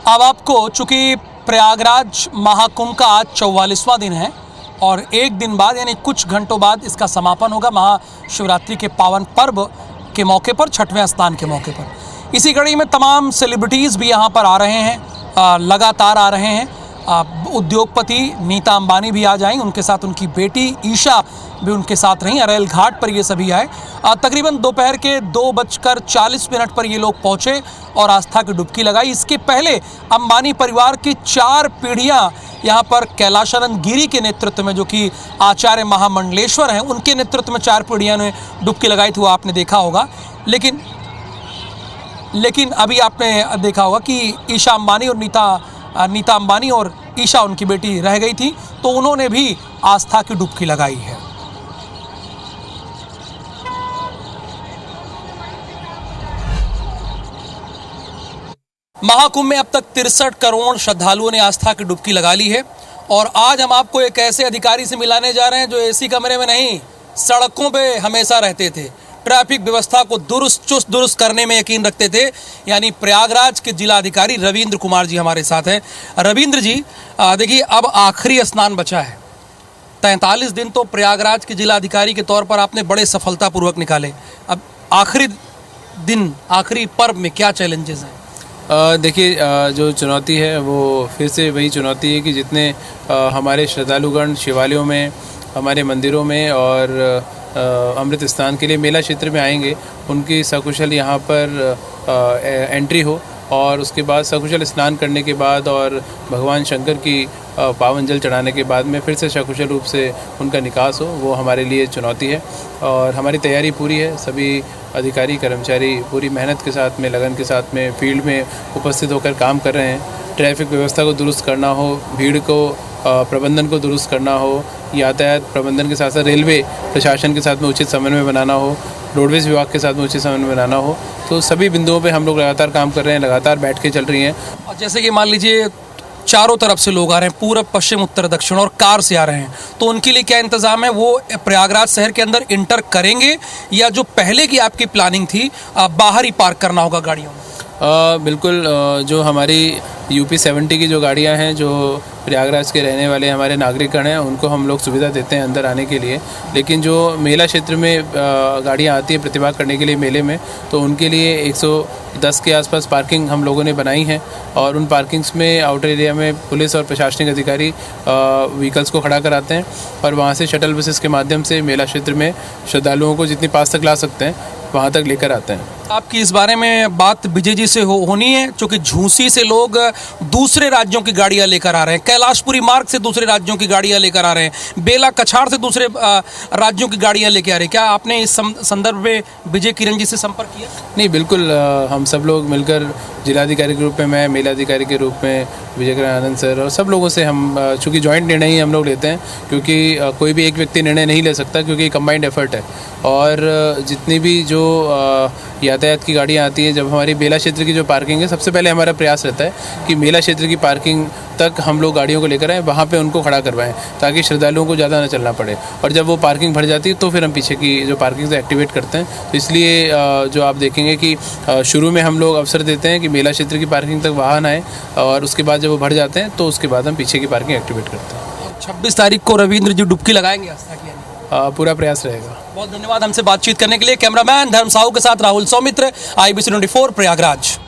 अब आपको, चूंकि प्रयागराज महाकुंभ का आज 44वां दिन है और एक दिन बाद यानी कुछ घंटों बाद इसका समापन होगा महाशिवरात्रि के पावन पर्व के मौके पर, छठवें स्नान के मौके पर। इसी कड़ी में तमाम सेलिब्रिटीज़ भी यहाँ पर आ रहे हैं, लगातार आ रहे हैं। उद्योगपति नीता अंबानी भी आ जाएंगे, उनके साथ उनकी बेटी ईशा भी उनके साथ रहीं। अरेल घाट पर ये सभी आए। तकरीबन दोपहर के 2:40 पर ये लोग पहुँचे और आस्था की डुबकी लगाई। इसके पहले अंबानी परिवार की 4 पीढ़ियाँ यहाँ पर कैलाशानंद गिरी के नेतृत्व में, जो कि आचार्य महामंडलेश्वर हैं, उनके नेतृत्व में 4 पीढ़ियों ने डुबकी लगाई थी, वो आपने देखा होगा। लेकिन अभी आपने देखा होगा कि ईशा अंबानी और नीता अंबानी और ईशा उनकी बेटी रह गई थी, तो उन्होंने भी आस्था की डुबकी लगाई है। महाकुंभ में अब तक 63 करोड़ श्रद्धालुओं ने आस्था की डुबकी लगा ली है। और आज हम आपको एक ऐसे अधिकारी से मिलाने जा रहे हैं जो एसी कमरे में नहीं, सड़कों पे हमेशा रहते थे, ट्रैफिक व्यवस्था को चुस्त दुरुस्त करने में यकीन रखते थे, यानी प्रयागराज के जिला अधिकारी रविंद्र कुमार जी हमारे साथ हैं। रविंद्र जी, देखिए, अब आखिरी स्नान बचा है। 43 दिन तो प्रयागराज के जिला अधिकारी के तौर पर आपने बड़े सफलतापूर्वक निकाले। अब आखिरी दिन, आखिरी पर्व में क्या चैलेंजेस हैं? देखिए, जो चुनौती है वो फिर से वही चुनौती है कि जितने हमारे श्रद्धालुगण शिवालयों में, हमारे मंदिरों में और अमृत स्नान के लिए मेला क्षेत्र में आएंगे, उनकी सकुशल यहाँ पर एंट्री हो और उसके बाद सकुशल स्नान करने के बाद और भगवान शंकर की पावन जल चढ़ाने के बाद में फिर से सकुशल रूप से उनका निकास हो, वो हमारे लिए चुनौती है। और हमारी तैयारी पूरी है, सभी अधिकारी कर्मचारी पूरी मेहनत के साथ में, लगन के साथ में फील्ड में उपस्थित होकर काम कर रहे हैं। ट्रैफिक व्यवस्था को दुरुस्त करना हो, भीड़ को प्रबंधन को दुरुस्त करना हो, यातायात प्रबंधन के साथ साथ रेलवे प्रशासन के साथ में उचित समन्वय बनाना हो, रोडवेज़ विभाग के साथ में उचित समन्वय बनाना हो, तो सभी बिंदुओं पे हम लोग लगातार काम कर रहे हैं, लगातार बैठ के चल रही हैं। और जैसे कि मान लीजिए चारों तरफ से लोग आ रहे हैं, पूरब पश्चिम उत्तर दक्षिण, और कार से आ रहे हैं, तो उनके लिए क्या इंतज़ाम है? वो प्रयागराज शहर के अंदर इंटर करेंगे या जो पहले की आपकी प्लानिंग थी बाहर ही पार्क करना होगा गाड़ियों में? बिल्कुल, जो हमारी यूपी 70 की जो गाड़ियां हैं, जो प्रयागराज के रहने वाले हमारे नागरिकगण हैं, उनको हम लोग सुविधा देते हैं अंदर आने के लिए। लेकिन जो मेला क्षेत्र में गाड़ियां आती हैं प्रतिभाग करने के लिए मेले में, तो उनके लिए 110 के आसपास पार्किंग हम लोगों ने बनाई हैं और उन पार्किंग्स में आउटर एरिया में पुलिस और प्रशासनिक अधिकारी व्हीकल्स को खड़ा कराते हैं और वहाँ से शटल बसेस के माध्यम से मेला क्षेत्र में श्रद्धालुओं को जितनी पास तक ला सकते हैं वहाँ तक लेकर आते हैं। आपकी इस बारे में बात विजय जी से होनी है, क्योंकि झूसी से लोग दूसरे राज्यों की गाड़ियां लेकर आ रहे हैं, कैलाशपुरी मार्ग से दूसरे राज्यों की गाड़ियां लेकर आ रहे हैं, बेला कछाड़ से दूसरे राज्यों की गाड़ियां लेकर आ रहे हैं। क्या आपने इस संदर्भ में विजय किरण जी से संपर्क किया? नहीं, बिल्कुल, हम सब लोग मिलकर जिलाधिकारी के रूप में, मैं मेलाधिकारी के रूप में, विजय किरण आनंद सर और सब लोगों से हम चूँकि जॉइंट निर्णय ही हम लोग लेते हैं, क्योंकि कोई भी एक व्यक्ति निर्णय नहीं ले सकता, क्योंकि कंबाइंड एफर्ट है। और जितनी भी जो यातायात की गाड़ियाँ आती हैं, जब हमारी मेला क्षेत्र की जो पार्किंग है, सबसे पहले हमारा प्रयास रहता है कि मेला क्षेत्र की पार्किंग तक हम लोग गाड़ियों को लेकर आएँ, वहाँ पे उनको खड़ा करवाएं, ताकि श्रद्धालुओं को ज़्यादा ना चलना पड़े। और जब वो पार्किंग भर जाती है तो फिर हम पीछे की जो पार्किंग से एक्टिवेट करते हैं। तो इसलिए जो आप देखेंगे कि शुरू में हम लोग अवसर देते हैं कि मेला क्षेत्र की पार्किंग तक वाहन आए, और उसके बाद जब वो भर जाते हैं तो उसके बाद हम पीछे की पार्किंग एक्टिवेट करते हैं। 26 तारीख को रविंद्र जी डुबकी लगाएंगे आस्था की? पूरा प्रयास रहेगा। बहुत धन्यवाद हमसे बातचीत करने के लिए। कैमरामैन धर्म साहू के साथ राहुल सौमित्र, IBC 24 प्रयागराज।